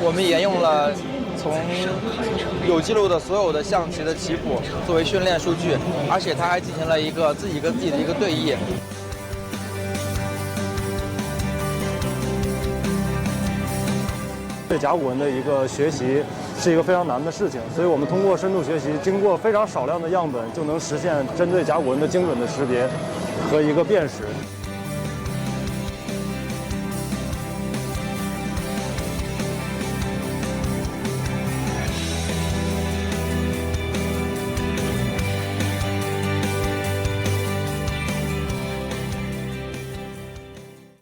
我们沿用了从有记录的所有的象棋的棋谱作为训练数据，而且它还进行了一个自己跟自己的一个对弈。对甲骨文的一个学习是一个非常难的事情，所以我们通过深度学习，经过非常少量的样本，就能实现针对甲骨文的精准的识别和一个辨识。